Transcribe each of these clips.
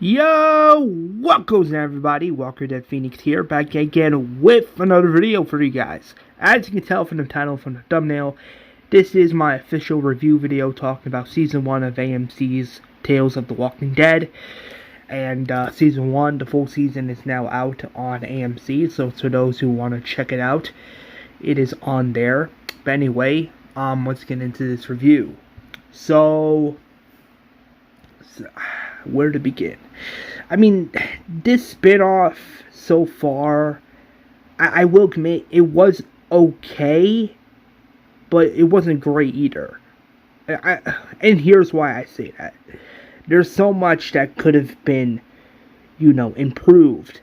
Yo, what goes on, everybody? Walker Dead Phoenix here, back again with another video for you guys. As you can tell from the title, from the thumbnail, this is my official review video talking about Season 1 of AMC's Tales of the Walking Dead. And Season 1, the full season, is now out on AMC, so to those who want to check it out, it is on there. But anyway, let's get into this review. So where to begin? I mean, this spin-off so far, I will admit, it was okay, but it wasn't great either. And here's why I say that. There's so much that could have been, improved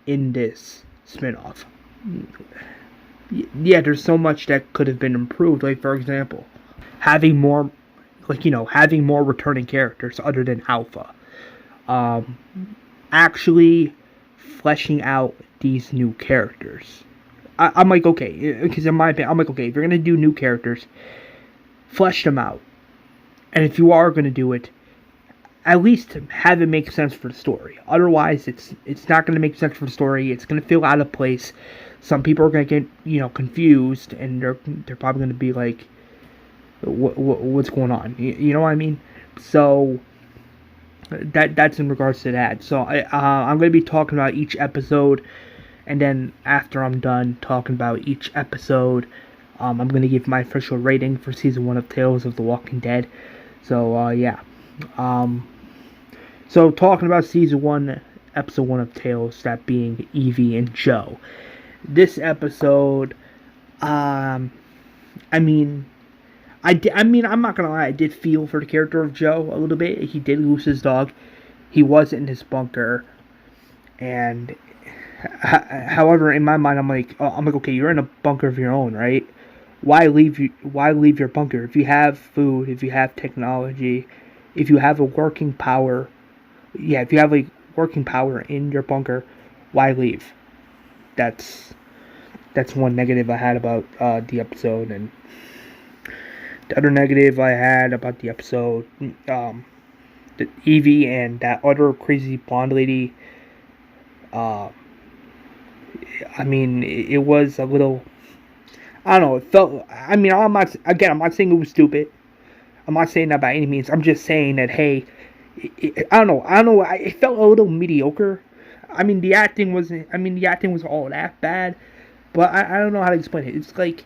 in this spin-off. Yeah, there's so much that could have been improved. Like, for example, having more returning characters other than Alpha. Actually fleshing out these new characters. I'm like, okay, because in my opinion, I'm like, okay, if you're going to do new characters, flesh them out. And if you are going to do it, at least have it make sense for the story. Otherwise, it's not going to make sense for the story. It's going to feel out of place. Some people are going to get, confused, and they're probably going to be like, what's going on? You know what I mean? So that's in regards to that. So I'm going to be talking about each episode, and then after I'm done talking about each episode, I'm going to give my official rating for Season 1 of Tales of the Walking Dead. So yeah. So talking about Season 1, Episode 1 of Tales, that being Evie and Joe. This episode, I'm not gonna lie, I did feel for the character of Joe a little bit. He did lose his dog. He was in his bunker, and however, in my mind, I'm like, okay, you're in a bunker of your own, right? Why leave your bunker? If you have food, if you have technology, if you have a working power, if you have like working power in your bunker, why leave? That's one negative I had about the episode. And the other negative I had about the episode, the Evie and that other crazy blonde lady, it was a little, I don't know, it felt, I'm not saying it was stupid. I'm not saying that by any means. I'm just saying that, hey, I don't know, it felt a little mediocre. The acting was all that bad, but I don't know how to explain it. It's like,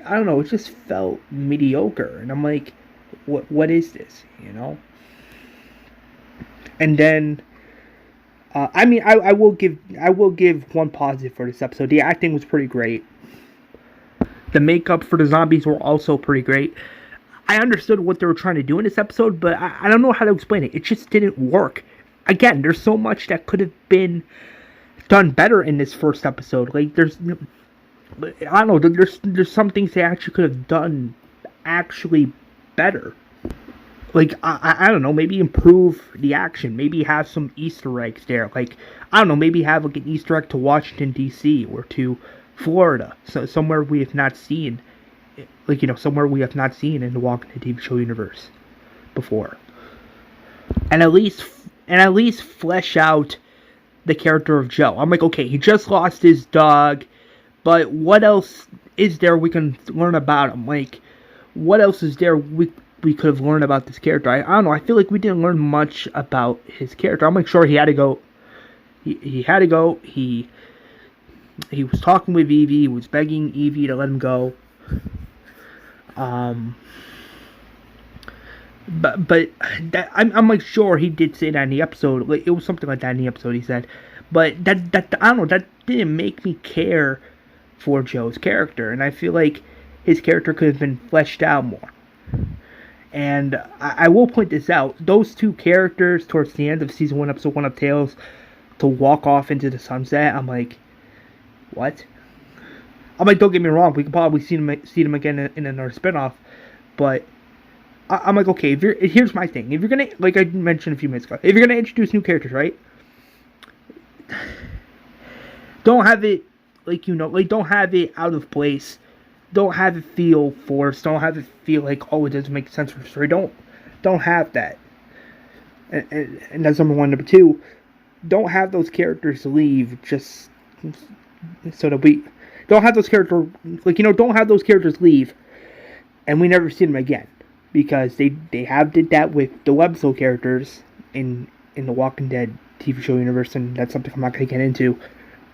I don't know, it just felt mediocre, and I'm like, what is this, And then, I will give one positive for this episode. The acting was pretty great. The makeup for the zombies were also pretty great. I understood what they were trying to do in this episode, but I don't know how to explain it. It just didn't work. Again, there's so much that could have been done better in this first episode. Like, I don't know, there's some things they actually could have done actually better. Like, I don't know, maybe improve the action. Maybe have some Easter eggs there. Like, I don't know, maybe have like an Easter egg to Washington, D.C. or to Florida. So somewhere we have not seen. Like, somewhere we have not seen in the Walking Dead TV show universe before. And at least flesh out the character of Joe. I'm like, okay, he just lost his dog, but what else is there we can learn about him? Like, what else is there we could have learned about this character? I don't know, I feel like we didn't learn much about his character. I'm like, sure, he had to go. He had to go. He was talking with Evie. He was begging Evie to let him go. But that, I'm like, sure, he did say that in the episode. Like, it was something like that in the episode, he said. But that I don't know, that didn't make me care for Joe's character, and I feel like his character could have been fleshed out more. And I will point this out: those two characters towards the end of Season 1, Episode 1 of Tales, to walk off into the sunset, I'm like, what? I'm like, don't get me wrong, we can probably see them again in another spinoff, but I'm like, okay, here's my thing. If you're gonna, like I mentioned a few minutes ago, if you're gonna introduce new characters, right? Don't have it, don't have it out of place. Don't have it feel forced. Don't have it feel like, oh, it doesn't make sense for the story. Don't have that. And that's number one. Number two, don't have those characters leave just so that we don't have those characters don't have those characters leave and we never see them again, because they did that with the webzone characters in the Walking Dead TV show universe, and that's something I'm not going to get into.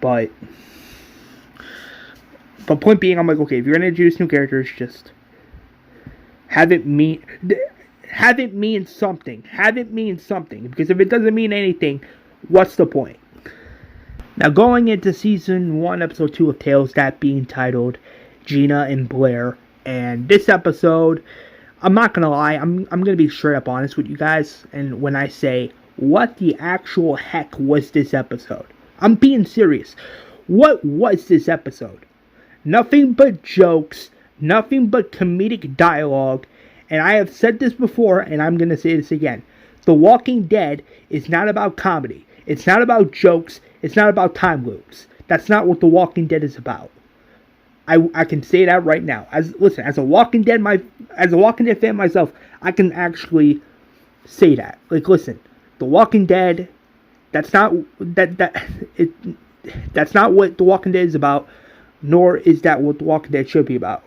But point being, I'm like, okay, if you're going to introduce new characters, just have it mean something. Have it mean something, because if it doesn't mean anything, what's the point? Now, going into season 1, episode 2 of Tales, that being titled Gina and Blair, and this episode, I'm not gonna lie, I'm gonna be straight up honest with you guys, and when I say, what the actual heck was this episode? I'm being serious. What was this episode? Nothing but jokes, nothing but comedic dialogue, and I have said this before, and I'm gonna say this again. The Walking Dead is not about comedy. It's not about jokes. It's not about time loops. That's not what The Walking Dead is about. I can say that right now. As a Walking Dead fan myself, I can actually say that. Like, listen, The Walking Dead, that's not what The Walking Dead is about, nor is that what The Walking Dead should be about.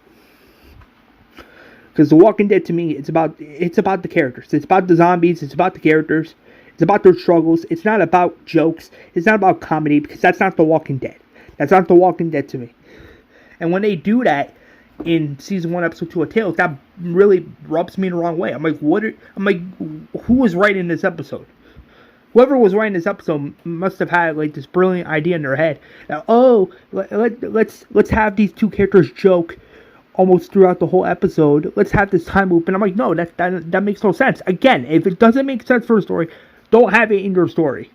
Because The Walking Dead, to me, it's about the characters. It's about the zombies. It's about the characters. It's about their struggles. It's not about jokes. It's not about comedy, because that's not The Walking Dead. That's not The Walking Dead to me. And when they do that in season 1, episode 2 of Tales, that really rubs me the wrong way. I'm like, who was writing this episode? Whoever was writing this episode must have had like this brilliant idea in their head. Let's have these two characters joke almost throughout the whole episode. Let's have this time loop. And I'm like, no, that makes no sense. Again, if it doesn't make sense for a story, don't have it in your story.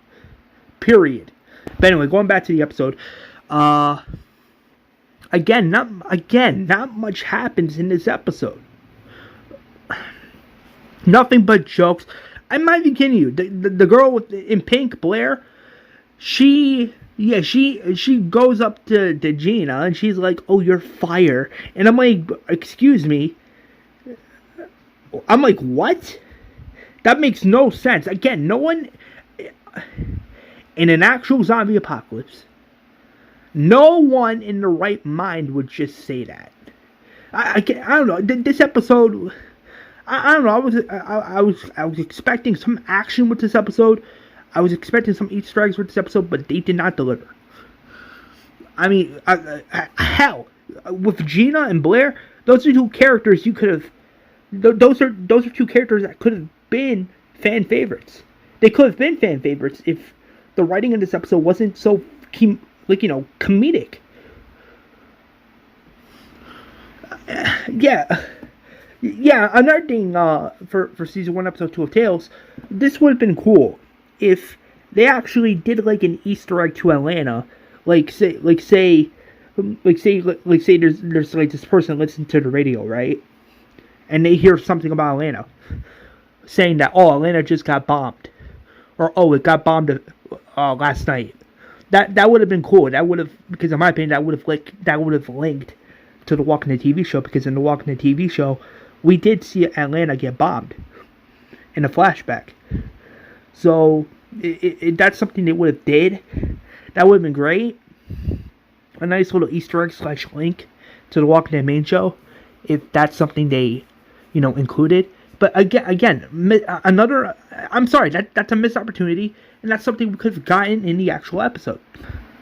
Period. But anyway, going back to the episode. Again, not much happens in this episode. Nothing but jokes. I'm not even kidding you. The girl in pink, Blair, she goes up to Gina and she's like, "Oh, you're fire," and I'm like, "Excuse me." I'm like, what? That makes no sense. Again, no one in an actual zombie apocalypse, no one in the right mind would just say that. I don't know. This episode, I don't know. I was expecting some action with this episode. I was expecting some Easter eggs with this episode, but they did not deliver. I mean, hell, with Gina and Blair, those are two characters you could have. Those are two characters that could have been fan favorites. They could have been fan favorites if the writing in this episode wasn't so comedic. Yeah. Another thing for season 1, episode 2 of Tales, this would have been cool if they actually did like an Easter egg to Atlanta, like say there's like this person listening to the radio, right, and they hear something about Atlanta, saying that Atlanta just got bombed, or it got bombed last night. That would have been cool. That would have, because in my opinion, that would have linked to the Walking Dead TV show, because in the Walking Dead TV show, we did see Atlanta get bombed in a flashback. So that's something they would have did. That would have been great. A nice little Easter egg / link to the Walking Dead main show, if that's something they, included. But again, another. I'm sorry, that's a missed opportunity, and that's something we could have gotten in the actual episode.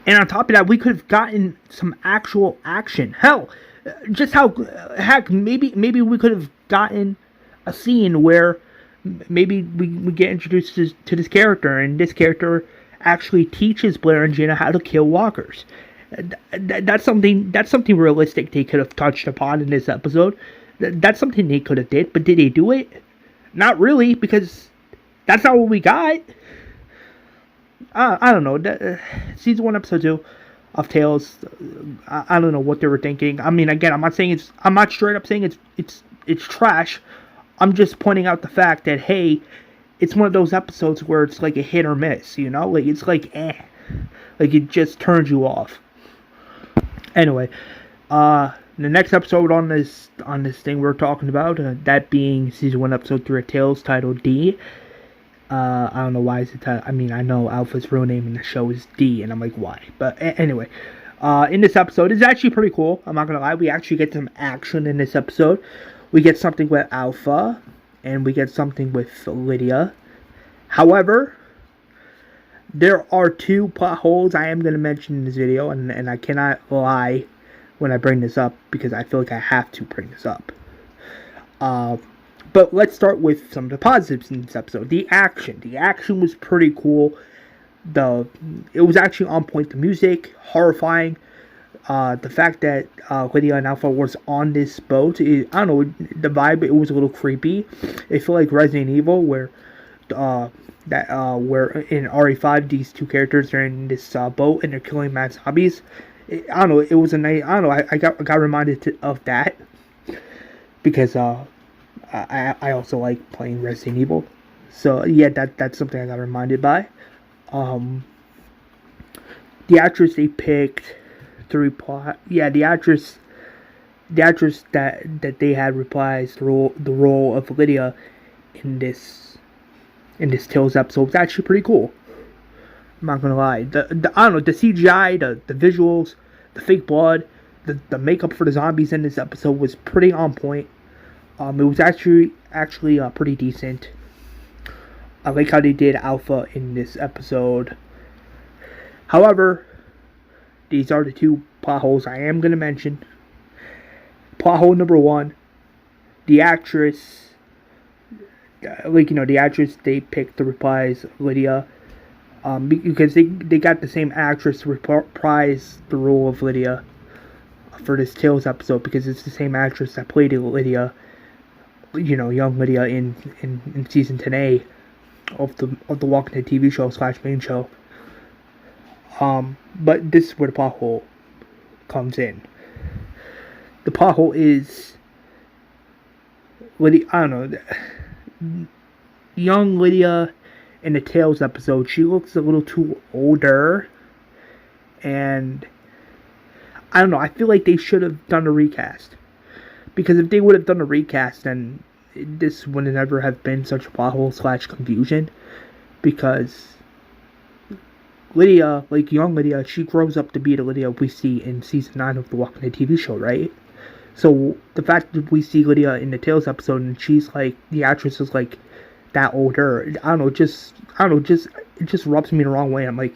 And on top of that, we could have gotten some actual action. Hell, maybe we could have gotten a scene where maybe we get introduced to this character, and this character actually teaches Blair and Gina how to kill walkers. That's something realistic they could have touched upon in this episode. That's something they could have did, but did they do it? Not really, because that's not what we got. I don't know. Season 1, episode 2 of Tales. I don't know what they were thinking. I mean, again, I'm not straight up saying it's trash. I'm just pointing out the fact that, hey, it's one of those episodes where it's like a hit or miss. Like it's like like it just turns you off. Anyway, the next episode on this thing we're talking about, that being season 1, episode 3 of Tales, titled D. I don't know why is it. I mean, I know Alpha's real name in the show is D, and I'm like, why? But anyway, in this episode, it's actually pretty cool. I'm not gonna lie. We actually get some action in this episode. We get something with Alpha, and we get something with Lydia. However, there are two plot holes I am gonna mention in this video, and I cannot lie when I bring this up because I feel like I have to bring this up. But let's start with some of the positives in this episode. The action. The action was pretty cool. It was actually on point. The music, horrifying. The fact that Lydia and Alpha was on this boat, I don't know, the vibe, it was a little creepy. It felt like Resident Evil, where where in RE5 these two characters are in this boat and they're killing mad zombies. I don't know. It was a nice. I don't know. I got reminded of that because I also like playing Resident Evil, so yeah, that's something I got reminded by. The actress they picked to reply, the actress that they had reprised the role of Lydia in this Tales episode was actually pretty cool. I'm not gonna lie. I don't know, the CGI, the visuals, the fake blood, the makeup for the zombies in this episode was pretty on point. It was actually pretty decent. I like how they did Alpha in this episode. However, these are the two plot holes I am going to mention. Plot hole number one, the actress, the actress they picked to reprise Lydia, because they got the same actress to reprise the role of Lydia for this Tales episode, because it's the same actress that played Lydia, young Lydia in season 10A of the Walking Dead TV show / main show. But this is where the plot hole comes in. The plot hole is Lydia. I don't know. Young Lydia in the Tales episode, she looks a little too older, and I don't know. I feel like they should have done a recast. Because if they would have done a recast, then this would never have been such a plot hole / confusion. Because Lydia, like young Lydia, she grows up to be the Lydia we see in season 9 of the Walking Dead TV show, right? So the fact that we see Lydia in the Tales episode and she's like, the actress is like that older, it just rubs me the wrong way. I'm like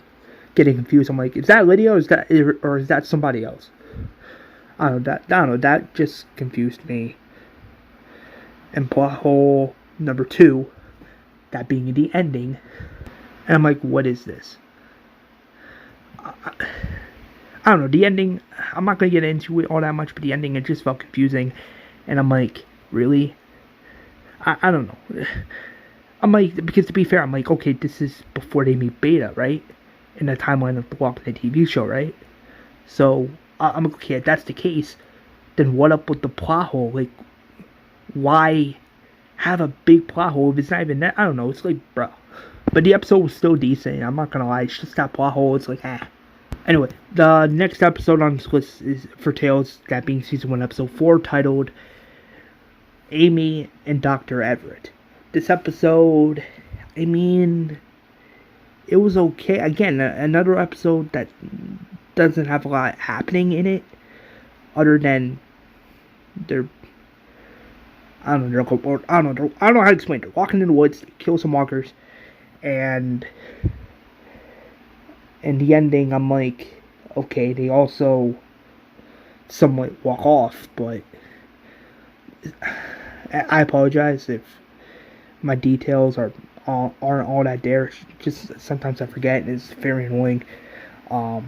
getting confused. I'm like, is that Lydia or is that somebody else? I don't know, that just confused me. And plot hole number 2, that being the ending. And I'm like, what is this? I don't know, the ending, I'm not going to get into it all that much, but the ending, it just felt confusing. And I'm like, really? I don't know. I'm like, because to be fair, I'm like, okay, this is before they meet Beta, right? In the timeline of the Walking Dead TV show, right? So, I'm like, okay, if that's the case, then what up with the plot hole? Like, why have a big plot hole if it's not even that? I don't know, it's like, bro. But the episode was still decent, I'm not gonna lie, it's just that plot hole, it's like, Anyway, the next episode on this list is for Tales, that being season 1, episode 4, titled Amy and Dr. Everett. This episode, I mean, it was okay. Again, another episode that doesn't have a lot happening in it, other than I don't know how to explain it. They're walking in the woods, they kill some walkers, and in the ending, I'm like, okay, they also somewhat walk off, but I apologize if my details aren't all that there. Just sometimes I forget, and it's very annoying. I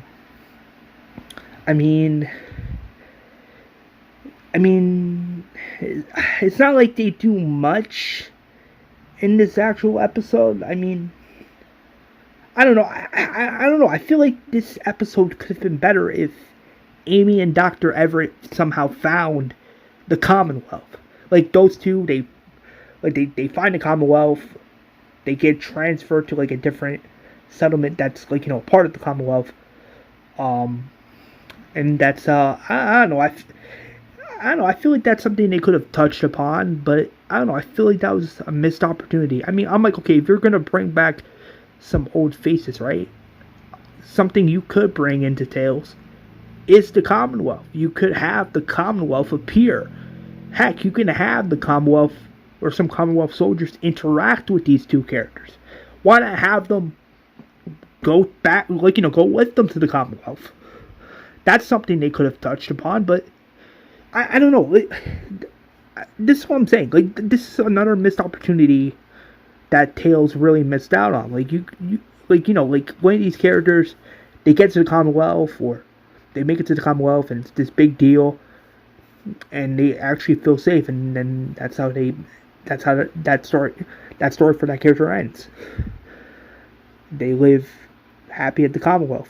mean, it's not like they do much in this actual episode. I mean, I don't know. I don't know. I feel like this episode could have been better if Amy and Dr. Everett somehow found the Commonwealth. Like, those two, they find the Commonwealth, they get transferred to, like, a different settlement that's, like, part of the Commonwealth. And that's, I don't know, I don't know, I feel like that's something they could have touched upon, but I don't know. I feel like that was a missed opportunity. I mean, I'm like, okay, if you're gonna bring back some old faces, right? Something you could bring into Tales is the Commonwealth. You could have the Commonwealth appear. Heck, you can have the Commonwealth or some Commonwealth soldiers interact with these two characters. Why not have them go back, like, go with them to the Commonwealth? That's something they could have touched upon, but I don't know. This is what I'm saying. Like, this is another missed opportunity that Tales really missed out on. Like, like one of these characters, they get to the Commonwealth, or they make it to the Commonwealth, and it's this big deal, and they actually feel safe, and then that's how that story for that character ends. They live happy at the Commonwealth.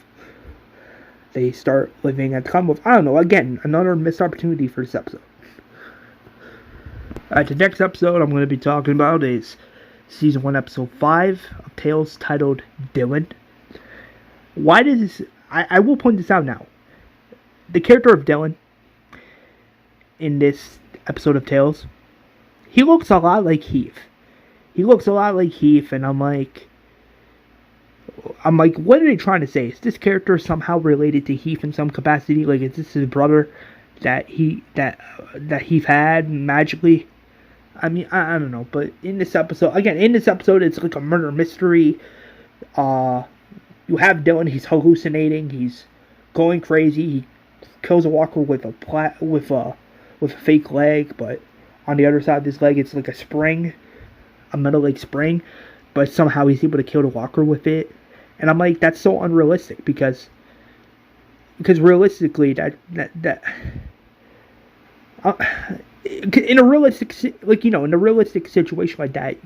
They start living at the Commonwealth. I don't know. Again, another missed opportunity for this episode. The next episode I'm going to be talking about is Season 1, Episode 5 of Tales, titled Dylan. Why does this... I will point this out now. The character of Dylan in this episode of Tales, he looks a lot like Heath. And I'm like, what are they trying to say? Is this character somehow related to Heath in some capacity? Like, is this his brother that Heath had magically? I mean, I don't know. But in this episode, it's like a murder mystery. You have Dylan. He's hallucinating. He's going crazy. He kills a walker with a fake leg, but on the other side of this leg, it's like a metal like spring. But somehow he's able to kill the walker with it. And I'm like, that's so unrealistic, because realistically, in a realistic situation like that,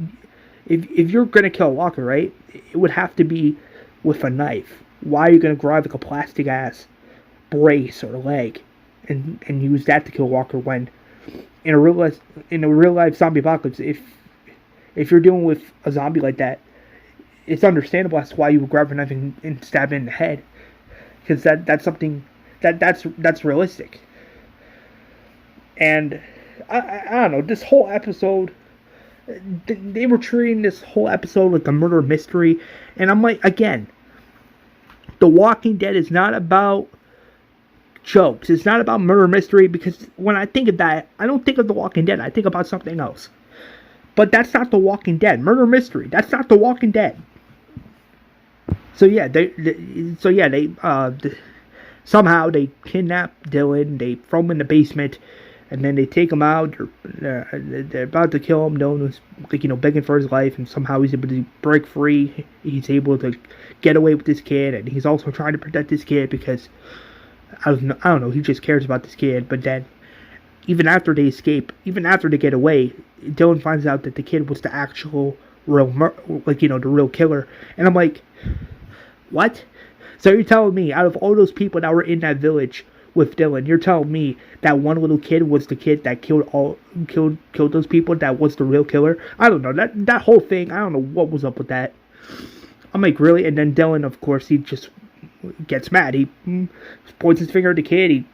if you're gonna kill a walker, right, it would have to be with a knife. Why are you gonna grab like a plastic ass brace or leg and use that to kill a walker, when in a real life zombie apocalypse, if you're dealing with a zombie like that, it's understandable as to why you would grab a knife and stab it in the head, because that's something that's realistic. And I don't know, this whole episode, they were treating this whole episode like a murder mystery, and I'm like, again, The Walking Dead is not about jokes. It's not about murder mystery, because when I think of that, I don't think of The Walking Dead. I think about something else. But that's not The Walking Dead. Murder mystery, that's not The Walking Dead. So yeah, they somehow they kidnap Dylan. They throw him in the basement, and then they take him out. They're about to kill him. Dylan was begging for his life, and somehow he's able to break free. He's able to get away with this kid, and he's also trying to protect this kid because I don't know. He just cares about this kid. But then, even after they escape, even after they get away, Dylan finds out that the kid was the actual the real killer. And I'm like, what? So you're telling me, out of all those people that were in that village with Dylan, you're telling me that one little kid was the kid that killed those people, that was the real killer? I don't know. That whole thing, I don't know what was up with that. I'm like, really? And then Dylan, of course, he just gets mad. He points his finger at the kid. He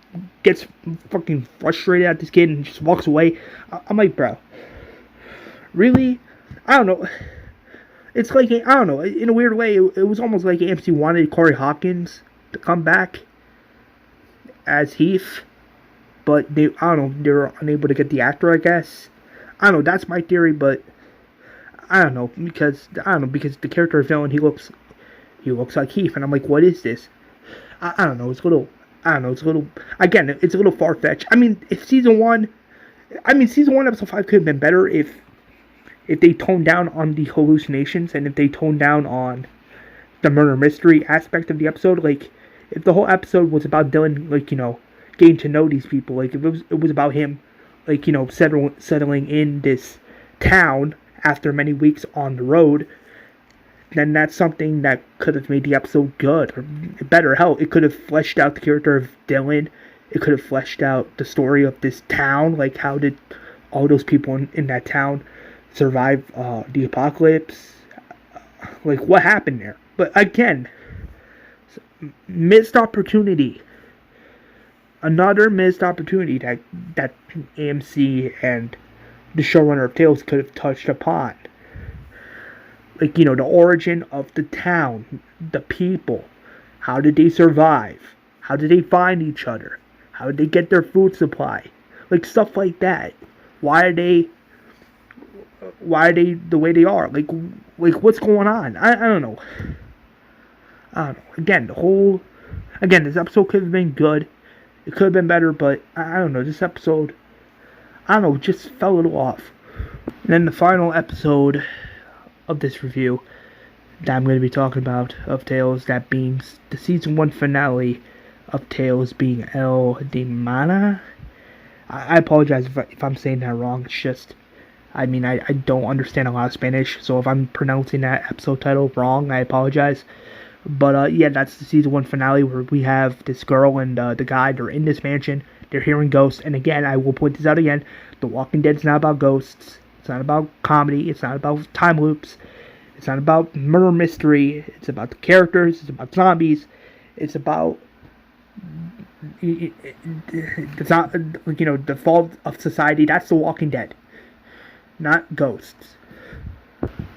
gets fucking frustrated at this kid and just walks away. I'm like, bro, really? I don't know. It's like, I don't know, in a weird way, it was almost like AMC wanted Corey Hawkins to come back as Heath, but they were unable to get the actor, I guess. I don't know, that's my theory, but I don't know, because the character of villain, he looks like Heath, and I'm like, what is this? I don't know, it's a little, again, it's a little far-fetched. I mean, Season 1, Episode 5 could have been better if they toned down on the hallucinations, and if they toned down on the murder mystery aspect of the episode. Like, if the whole episode was about Dylan, getting to know these people, like, if it was about him, settling in this town after many weeks on the road, then that's something that could have made the episode good, or better. Hell, it could have fleshed out the character of Dylan. It could have fleshed out the story of this town, like, how did all those people in that town survive the apocalypse, like, what happened there? But again, missed opportunity, another missed opportunity that AMC and the showrunner of Tales could have touched upon. Like, the origin of the town, the people. How did they survive? How did they find each other? How did they get their food supply? Like, stuff like that. Why are they the way they are? Like what's going on? I don't know. Again, this episode could have been good. It could have been better, but I don't know. This episode, just fell a little off. And then the final episode of this review that I'm going to be talking about of Tales, that being the season 1 finale of Tales, being El Dimana. I apologize if I'm saying that wrong. It's just, I don't understand a lot of Spanish, so if I'm pronouncing that episode title wrong, I apologize. But yeah, that's the season 1 finale, where we have this girl and the guy. They're in this mansion. They're hearing ghosts. And again, I will point this out again. The Walking Dead is not about ghosts. It's not about comedy. It's not about time loops. It's not about murder mystery. It's about the characters. It's about zombies. It's about the fall of society. That's The Walking Dead, not ghosts.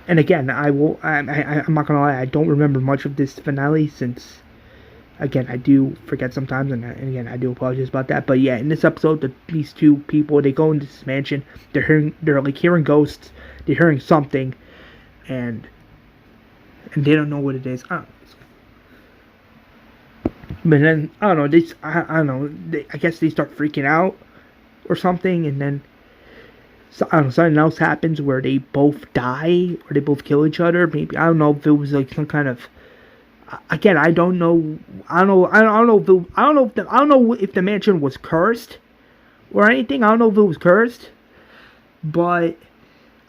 And again, I'm not gonna lie, I don't remember much of this finale, since, again, I do forget sometimes, and again, I do apologize about that. But yeah, in this episode, these two people, they go into this mansion. They're hearing ghosts. They're hearing something, and they don't know what it is. I don't know. But then I don't know. I guess they start freaking out or something, and then something else happens where they both die or they both kill each other. Maybe, I don't know if it was like some kind of. Again, I don't know. I don't know if the mansion was cursed or anything. I don't know if it was cursed, but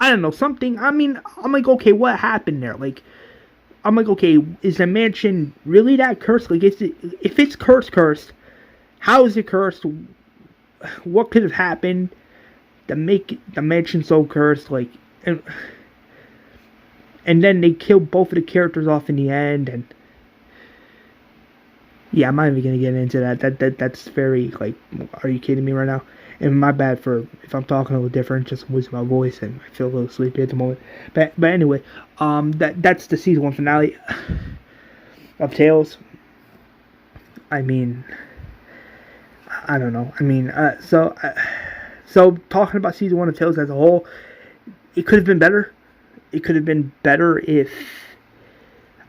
I don't know, something. I'm like, okay, what happened there? Like, I'm like, okay, is the mansion really that cursed? Like, if it's cursed, how is it cursed? What could have happened to make the mansion so cursed? Like, and then they kill both of the characters off in the end, and yeah, I'm not even gonna get into that. That's very, like, are you kidding me right now? And my bad for if I'm talking a little different, just I'm losing my voice and I feel a little sleepy at the moment. But anyway, that's the season 1 finale of Tales. I don't know. So talking about season 1 of Tales as a whole, it could have been better. It could have been better if,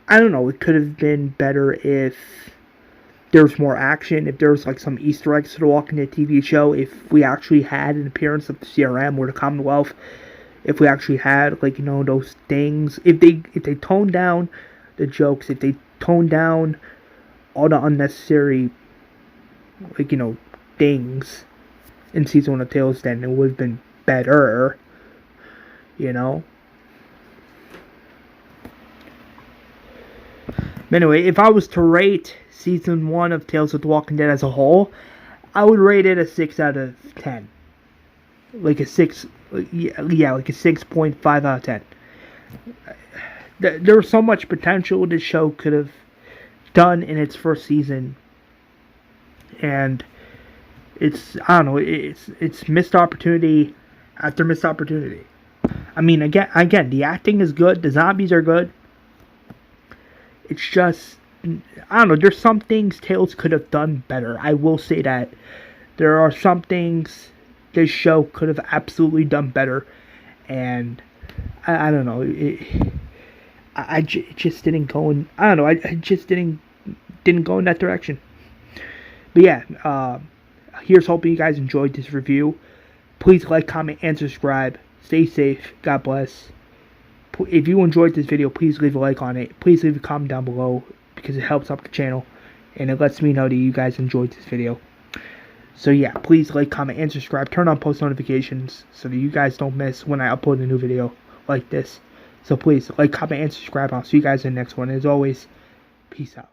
I don't know, it could have been better if there was more action, if there was like some Easter eggs to the Walking Dead TV show, if we actually had an appearance of the CRM or the Commonwealth, if we actually had, like, those things, if they toned down the jokes, if they toned down all the unnecessary, like, things in season 1 of Tales, then it would have been better, Anyway, if I was to rate season 1 of Tales of the Walking Dead as a whole, I would rate it a 6 out of 10. Like a 6, like a 6.5 out of 10. There was so much potential this show could have done in its first season, and it's missed opportunity after missed opportunity. Again, the acting is good, the zombies are good. It's just, I don't know, there's some things Tales could have done better. I will say that. There are some things this show could have absolutely done better. And, I don't know, it just didn't go in, I don't know, I just didn't go in that direction. But yeah, here's hoping you guys enjoyed this review. Please like, comment, and subscribe. Stay safe. God bless. If you enjoyed this video, please leave a like on it. Please leave a comment down below, because it helps out the channel and it lets me know that you guys enjoyed this video. So yeah, please like, comment, and subscribe. Turn on post notifications so that you guys don't miss when I upload a new video like this. So please like, comment, and subscribe. I'll see you guys in the next one. As always, peace out.